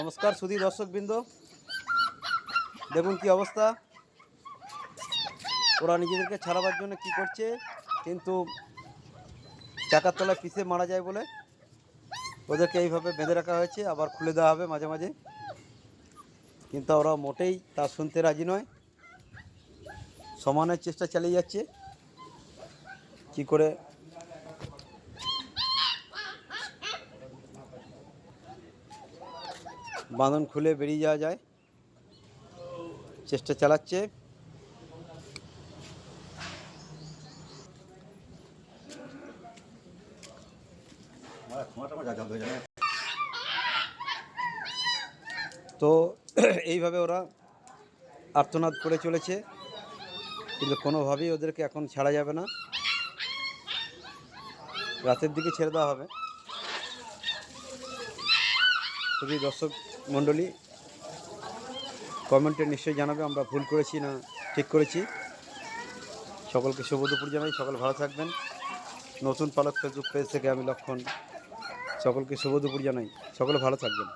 নমস্কার সুধী দর্শকবৃন্দ, দেখুন কি অবস্থা। ওরা নিজেদেরকে ছাড়াবার জন্য কি করছে, কিন্তু চাকার তলায় পিষে মারা যায় বলে ওদেরকে এইভাবে বেঁধে রাখা হয়েছে। আবার খুলে দেওয়া হবে মাঝে মাঝে, কিন্তু ওরা মোটেই তা শুনতে রাজি নয়। সমানের চেষ্টা চালিয়ে যাচ্ছে কি করে বাঁধন খুলে বেরিয়ে যাওয়া যায়, চেষ্টা চালাচ্ছে। তো এইভাবে ওরা আর্তনাদ করে চলেছে, কিন্তু কোনোভাবেই ওদেরকে এখন ছাড়া যাবে না। রাতের দিকে ছেড়ে দেওয়া হবে। যদি দর্শক মণ্ডলী কমেন্টে নিশ্চয়ই জানাবে আমরা ভুল করেছি না ঠিক করেছি। সকলকে শুভ দুপুর জানাই, সকল ভালো থাকবেন। নতুন পালক ফেসবুক পেজ থেকে আমি লক্ষণ, সকলকে শুভ দুপুর জানাই, সকলে ভালো থাকবেন।